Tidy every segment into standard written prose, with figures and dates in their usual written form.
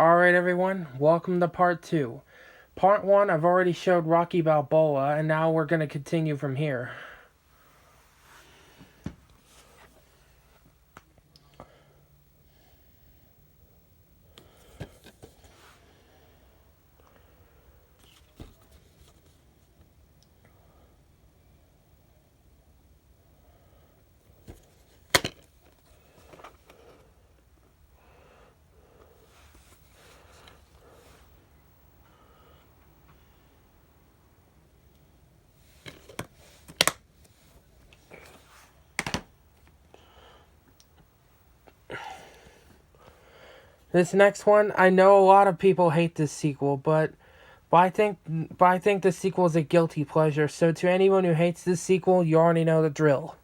Alright, everyone, welcome to part 2. Part 1, I've already showed Rocky Balboa, and now we're going to continue from here. This next one, I know a lot of people hate this sequel, but I think the sequel is a guilty pleasure. So to anyone who hates this sequel, you already know the drill.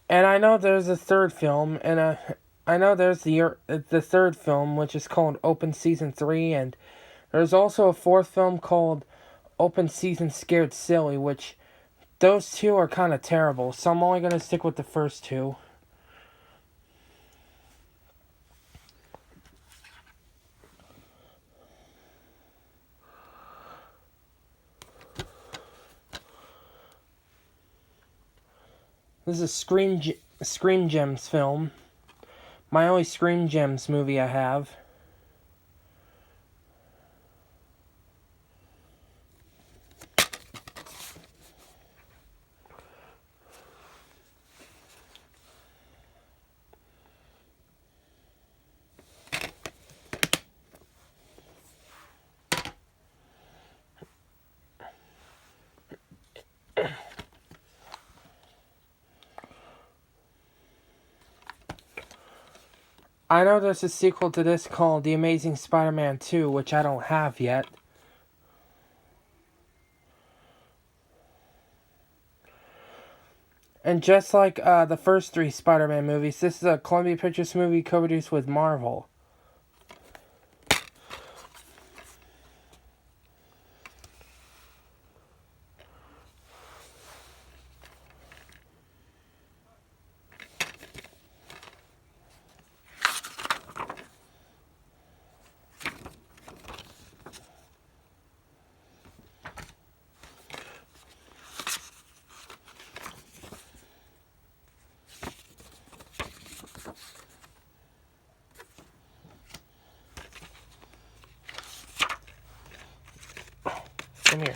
And I know there's a third film, and I know there's the third film, which is called Open Season 3, and there's also a fourth film called Open Season Scared Silly, which those two are kind of terrible, so I'm only going to stick with the first two. This is a Scream Gems film. My only Scream Gems movie I have. I know there's a sequel to this called The Amazing Spider-Man 2, which I don't have yet. And just like the first three Spider-Man movies, this is a Columbia Pictures movie co-produced with Marvel. Come here.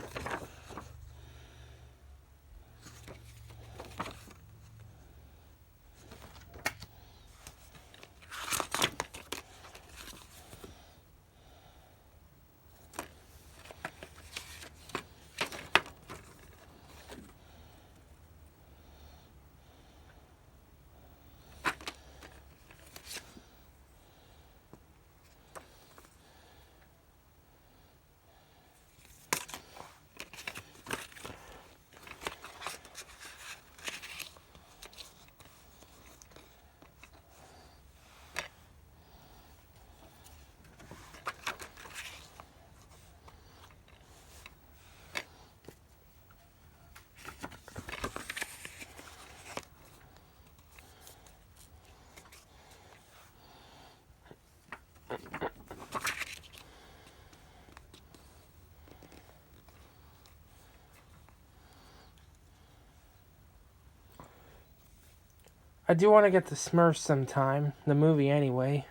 I do want to get to Smurfs sometime, the movie anyway.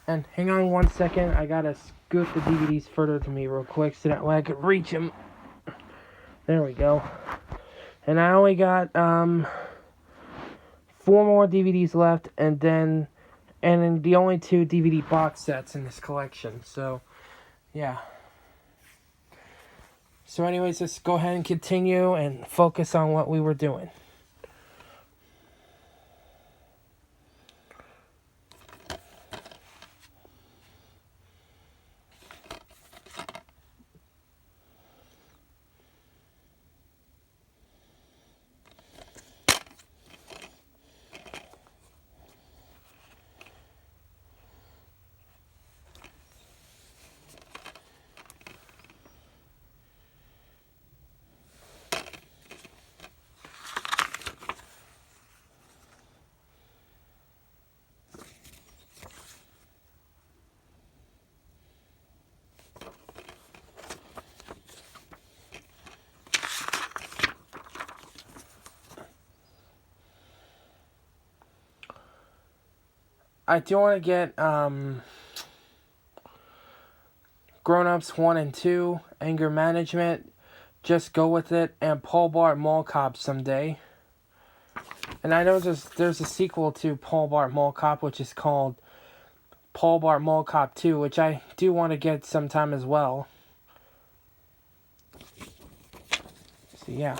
And hang on one second, I gotta scoot the DVDs further to me real quick so that way I can reach them. There we go. And I only got 4 more DVDs left, and then the only 2 DVD box sets in this collection. So, yeah. So anyways, let's go ahead and continue and focus on what we were doing. I do want to get Grown Ups 1 and 2, Anger Management, Just Go With It, and Paul Blart Mall Cop someday. And I know there's a sequel to Paul Blart Mall Cop, which is called Paul Blart Mall Cop 2, which I do want to get sometime as well. So yeah.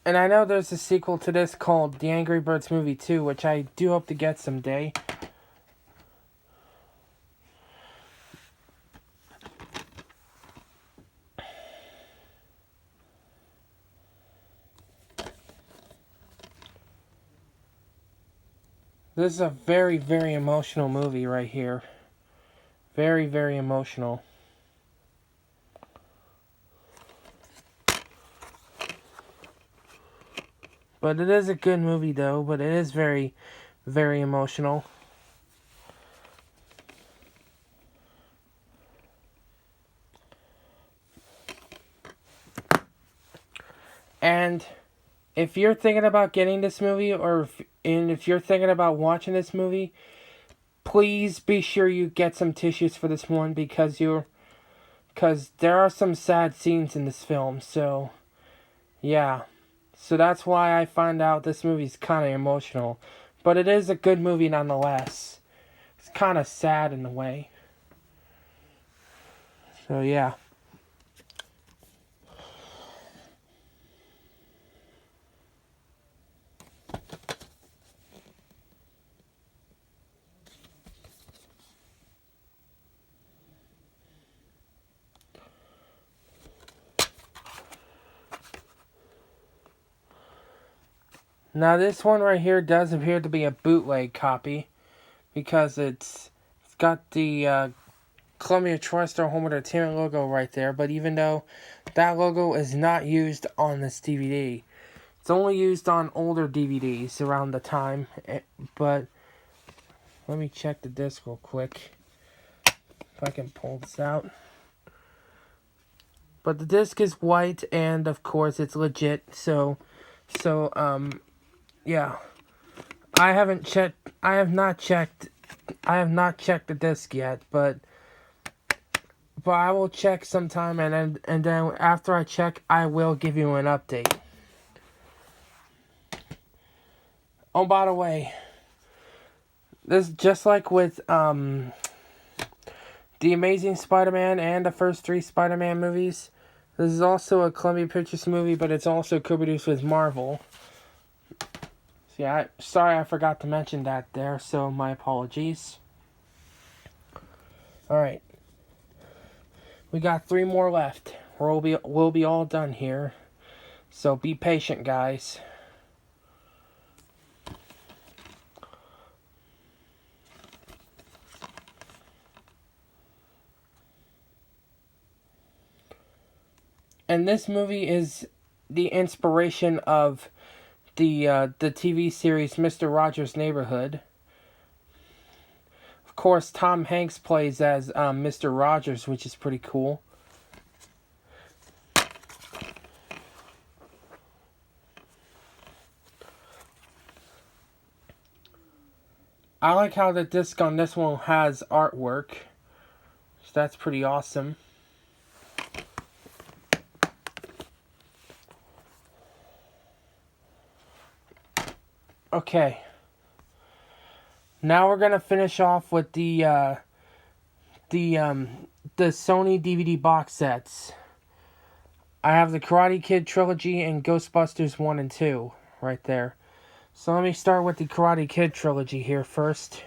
And I know there's a sequel to this called The Angry Birds Movie 2, which I do hope to get someday. This is a very, very emotional movie right here. Very, very emotional. But it is a good movie, though. But it is very, very emotional. And if you're thinking about getting this movie, if you're thinking about watching this movie, please be sure you get some tissues for this one because there are some sad scenes in this film. So, yeah. So that's why I find out this movie's kind of emotional. But it is a good movie nonetheless. It's kind of sad in a way. So yeah. Now this one right here does appear to be a bootleg copy because it's got the Columbia TriStar Home Entertainment logo right there, but even though that logo is not used on this DVD, it's only used on older DVDs around the time. But let me check the disc real quick if I can pull this out. But the disc is white and of course it's legit, so yeah. I have not checked the disc yet, but I will check sometime, and then after I check, I will give you an update. Oh, by the way, this just like with The Amazing Spider-Man and the first 3 Spider-Man movies, this is also a Columbia Pictures movie, but it's also co-produced with Marvel. So yeah, sorry I forgot to mention that there, so my apologies. Alright. We got 3 more left. We'll be all done here. So be patient, guys. And this movie is the inspiration of the TV series Mr. Rogers' Neighborhood. Of course, Tom Hanks plays as Mr. Rogers, which is pretty cool. I like how the disc on this one has artwork. So that's pretty awesome. Okay. Now we're gonna finish off with the Sony DVD box sets. I have the Karate Kid trilogy and Ghostbusters 1 and 2 right there. So let me start with the Karate Kid trilogy here first.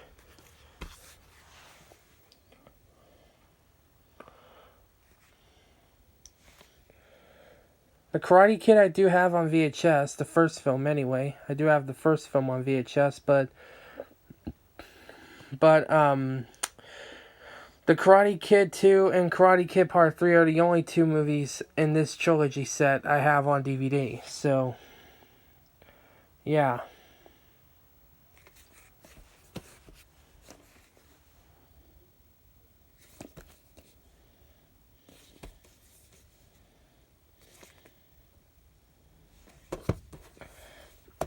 The Karate Kid I do have on VHS, the first film anyway. I do have the first film on VHS, but the Karate Kid 2 and Karate Kid Part 3 are the only two movies in this trilogy set I have on DVD. So, yeah.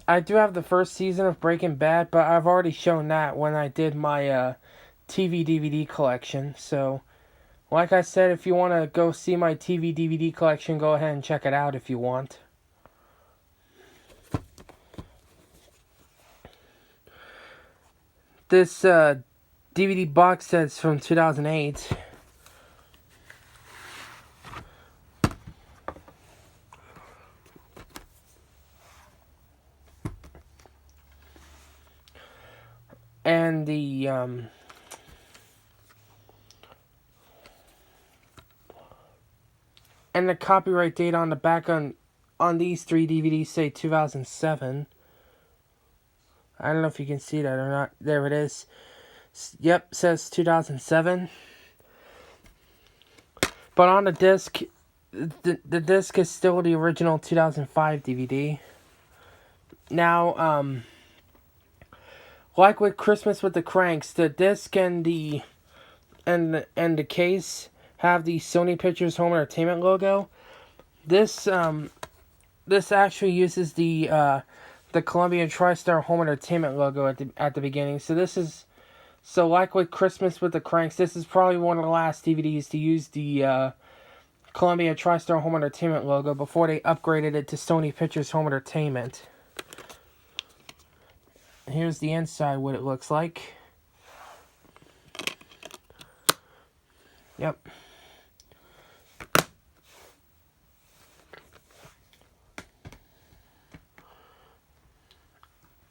I do have the first season of Breaking Bad, but I've already shown that when I did my TV DVD collection. So, like I said, if you want to go see my TV DVD collection, go ahead and check it out if you want. This DVD box set's from 2008. And the copyright date on the back on these three DVDs say 2007. I don't know if you can see that or not. There it is. Yep, says 2007. But on the disc, the disc is still the original 2005 DVD. Now, like with Christmas with the Cranks, the disc and the case have the Sony Pictures Home Entertainment logo. This actually uses the Columbia TriStar Home Entertainment logo at the beginning. So like with Christmas with the Cranks, this is probably one of the last DVDs to use the Columbia TriStar Home Entertainment logo before they upgraded it to Sony Pictures Home Entertainment. Here's the inside, what it looks like. Yep.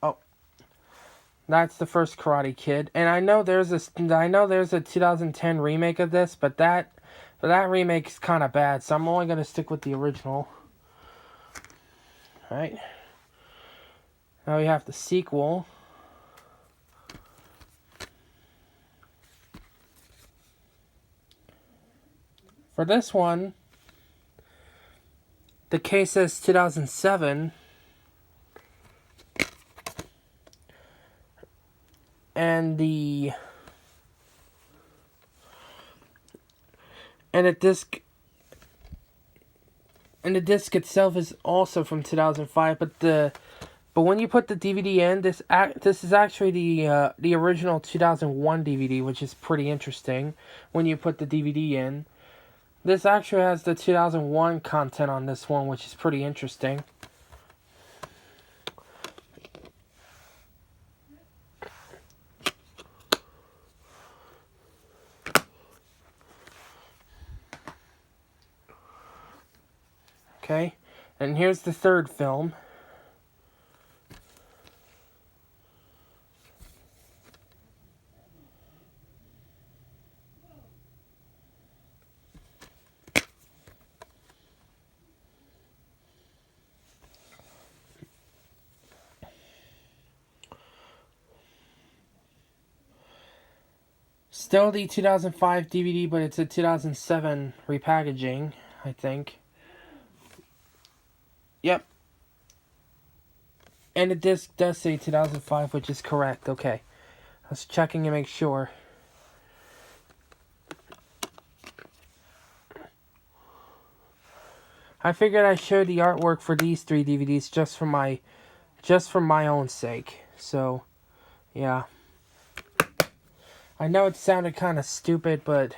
Oh, that's the first Karate Kid, and I know there's a 2010 remake of this, but that remake is kind of bad, so I'm only gonna stick with the original. All right. Now we have the sequel. For this one, the case says 2007. And the disc itself is also from 2005, but when you put the DVD in, this is actually the original 2001 DVD, which is pretty interesting. When you put the DVD in, this actually has the 2001 content on this one, which is pretty interesting. Okay, and here's the third film. Still the 2005 DVD, but it's a 2007 repackaging, I think. Yep. And the disc does say 2005, which is correct. Okay. I was checking to make sure. I figured I showed the artwork for these three DVDs just for my own sake. So, yeah. I know it sounded kind of stupid, but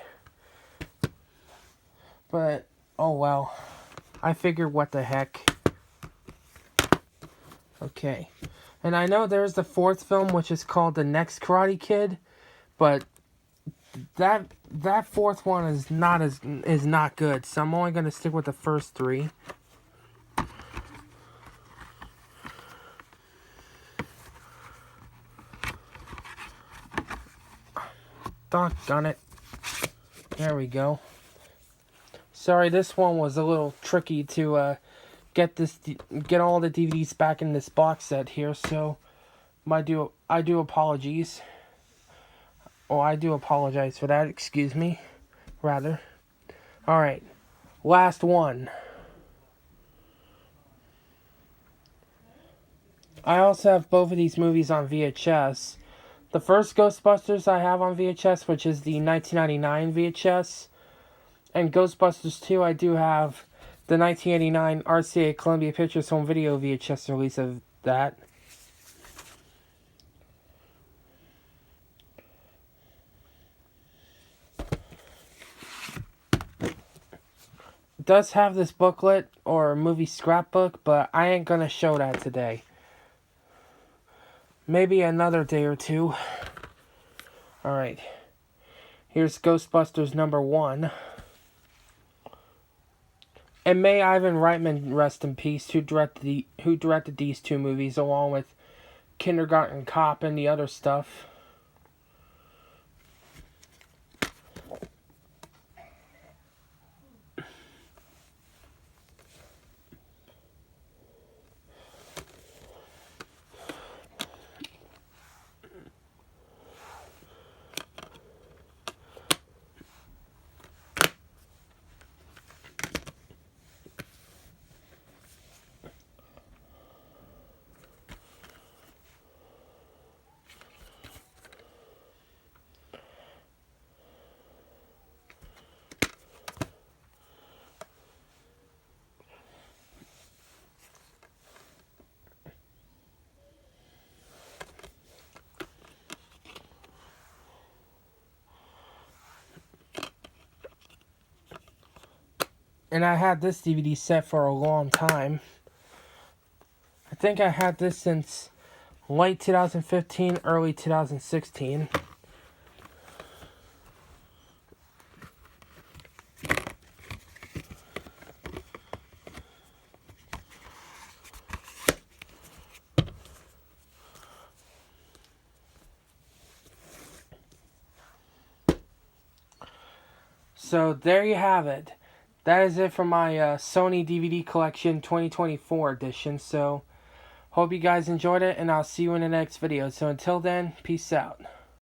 oh well. I figured, what the heck. Okay. And I know there's the fourth film, which is called The Next Karate Kid, but that fourth one is not good. So I'm only going to stick with the first three. Doggone it. There we go. Sorry, this one was a little tricky to get all the DVDs back in this box set here. So I do apologies. Oh, I do apologize for that. Excuse me, rather. All right, last one. I also have both of these movies on VHS. The first Ghostbusters I have on VHS, which is the 1999 VHS. And Ghostbusters 2, I do have the 1989 RCA Columbia Pictures Home Video VHS release of that. It does have this booklet or movie scrapbook, but I ain't gonna show that today. Maybe another day or two. Alright. Here's Ghostbusters number 1. And may Ivan Reitman rest in peace, who directed these two movies along with Kindergarten Cop and the other stuff. And I had this DVD set for a long time. I think I had this since late 2015, early 2016. So there you have it. That is it for my Sony DVD collection 2024 edition. So hope you guys enjoyed it, and I'll see you in the next video. So until then, peace out.